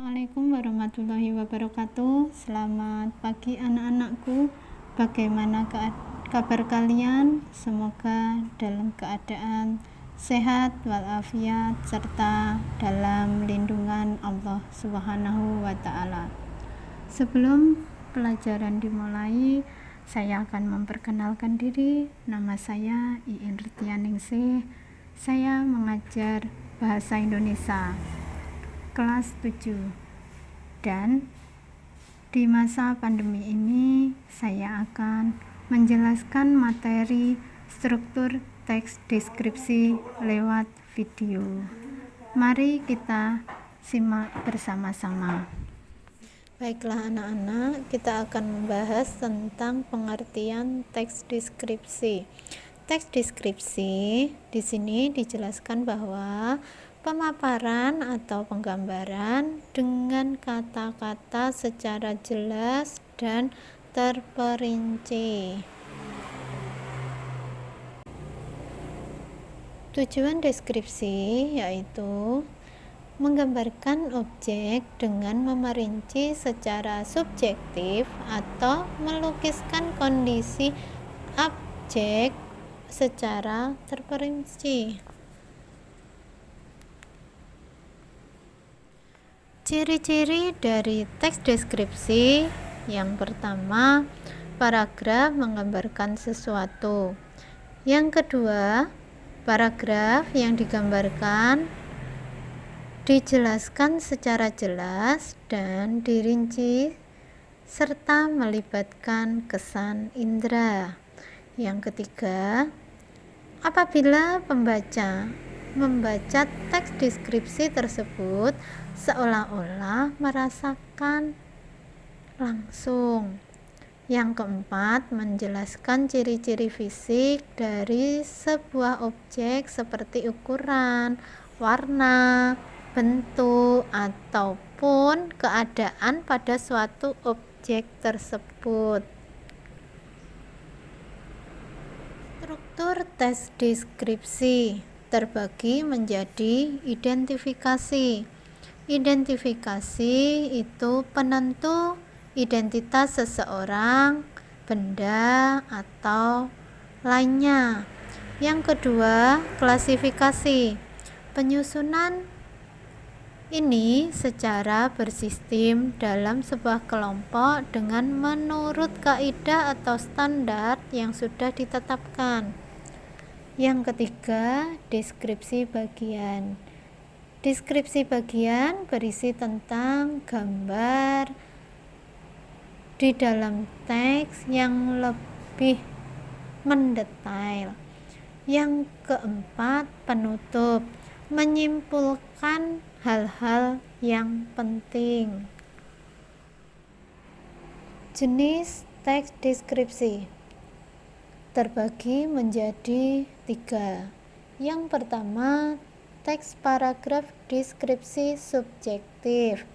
Assalamualaikum warahmatullahi wabarakatuh. Selamat pagi anak-anakku. Bagaimana kabar kalian? Semoga dalam keadaan sehat walafiat serta dalam lindungan Allah Subhanahu wa taala. Sebelum pelajaran dimulai, saya akan memperkenalkan diri. Nama saya Iin Ritianingsih. Saya mengajar bahasa Indonesia kelas 7, dan di masa pandemi ini saya akan menjelaskan materi struktur teks deskripsi lewat video. Mari kita simak bersama-sama. Baiklah anak-anak, kita akan membahas tentang pengertian teks deskripsi. Teks deskripsi di sini dijelaskan bahwa pemaparan atau penggambaran dengan kata-kata secara jelas dan terperinci. Tujuan deskripsi yaitu menggambarkan objek dengan memerinci secara subjektif atau melukiskan kondisi objek secara terperinci. Ciri-ciri dari teks deskripsi: yang pertama, paragraf menggambarkan sesuatu. Yang kedua, paragraf yang digambarkan dijelaskan secara jelas dan dirinci serta melibatkan kesan indera. Yang ketiga, apabila pembaca membaca teks deskripsi tersebut seolah-olah merasakan langsung. Yang keempat, menjelaskan ciri-ciri fisik dari sebuah objek seperti ukuran, warna, bentuk, ataupun keadaan pada suatu objek tersebut. Struktur teks deskripsi terbagi menjadi identifikasi. Identifikasi itu penentu identitas seseorang, benda, atau lainnya. Yang kedua, klasifikasi. Penyusunan ini secara bersistem dalam sebuah kelompok dengan menurut kaidah atau standar yang sudah ditetapkan. Yang ketiga, deskripsi bagian. Deskripsi bagian berisi tentang gambar di dalam teks yang lebih mendetail. Yang keempat, penutup, menyimpulkan hal-hal yang penting. Jenis teks deskripsi terbagi menjadi 3. Yang pertama, teks paragraf deskripsi subjektif.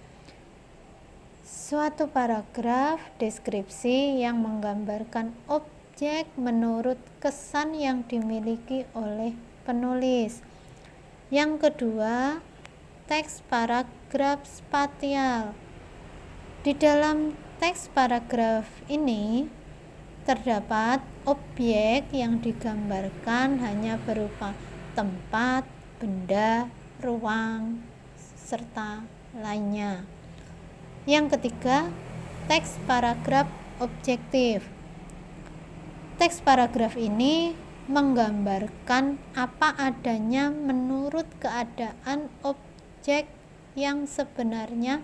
Suatu paragraf deskripsi yang menggambarkan objek menurut kesan yang dimiliki oleh penulis. Yang kedua, teks paragraf spasial. Di dalam teks paragraf ini terdapat objek yang digambarkan hanya berupa tempat, benda, ruang, serta lainnya. Yang ketiga, teks paragraf objektif. Teks paragraf ini menggambarkan apa adanya menurut keadaan objek yang sebenarnya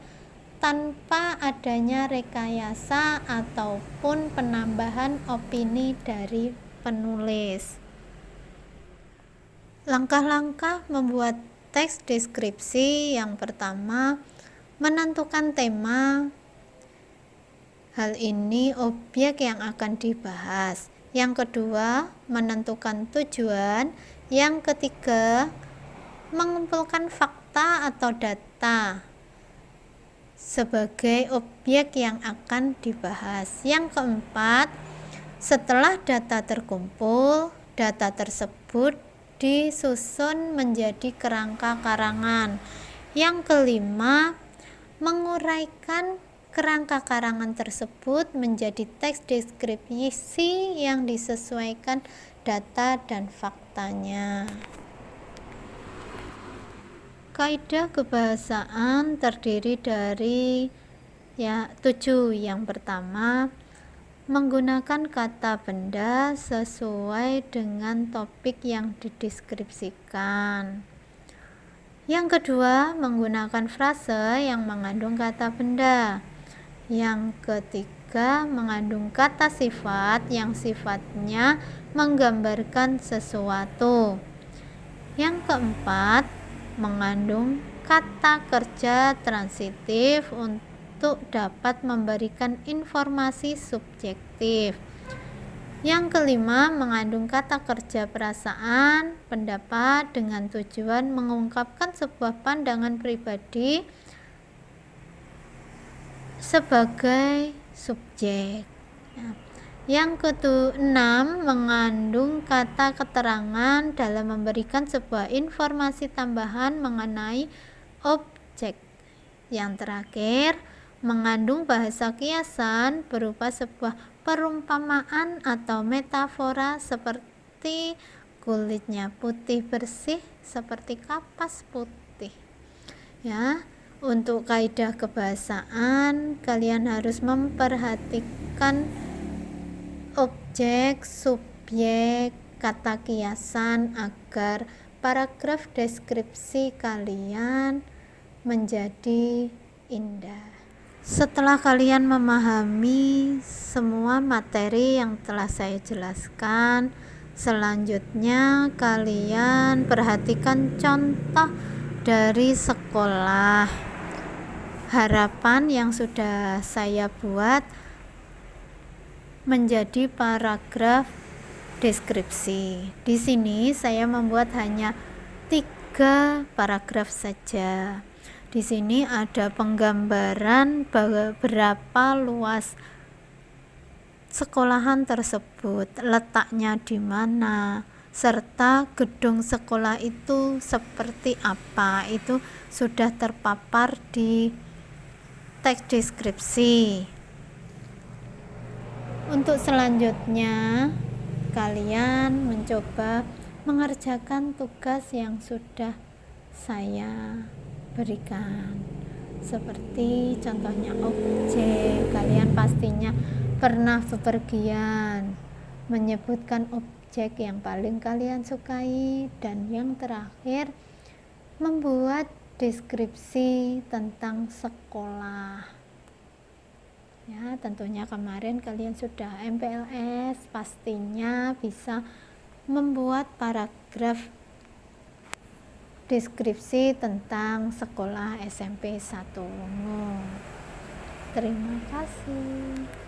tanpa adanya rekayasa ataupun penambahan opini dari penulis. Langkah-langkah membuat teks deskripsi: yang pertama, menentukan tema. Hal ini objek yang akan dibahas. Yang kedua, menentukan tujuan. Yang ketiga, mengumpulkan fakta atau data sebagai objek yang akan dibahas. Yang keempat, setelah data terkumpul, data tersebut disusun menjadi kerangka karangan. Yang kelima, menguraikan kerangka karangan tersebut menjadi teks deskripsi yang disesuaikan data dan faktanya. Kaidah kebahasaan terdiri dari 7. Yang pertama, menggunakan kata benda sesuai dengan topik yang dideskripsikan. Yang kedua, menggunakan frase yang mengandung kata benda. Yang ketiga, mengandung kata sifat yang sifatnya menggambarkan sesuatu. Yang keempat, mengandung kata kerja transitif untuk dapat memberikan informasi subjektif. Yang kelima, mengandung kata kerja perasaan, pendapat dengan tujuan mengungkapkan sebuah pandangan pribadi sebagai subjek. Yang keenam, mengandung kata keterangan dalam memberikan sebuah informasi tambahan mengenai objek. Yang terakhir, mengandung bahasa kiasan berupa sebuah perumpamaan atau metafora seperti kulitnya putih bersih seperti kapas putih. Ya, untuk kaidah kebahasaan kalian harus memperhatikan objek, subjek, kata kiasan agar paragraf deskripsi kalian menjadi indah. Setelah kalian memahami semua materi yang telah saya jelaskan, selanjutnya kalian perhatikan contoh dari sekolah. Harapan yang sudah saya buat menjadi paragraf deskripsi. Di sini saya membuat hanya 3 paragraf saja. Di sini ada penggambaran berapa luas sekolahan tersebut, letaknya di mana, serta gedung sekolah itu seperti apa. Itu sudah terpapar di teks deskripsi. Untuk selanjutnya, kalian mencoba mengerjakan tugas yang sudah saya berikan. Seperti contohnya objek, kalian pastinya pernah bepergian, menyebutkan objek yang paling kalian sukai, dan yang terakhir membuat deskripsi tentang sekolah. Ya, tentunya kemarin kalian sudah MPLS, pastinya bisa membuat paragraf deskripsi tentang sekolah SMP 1 Wungu. Terima kasih.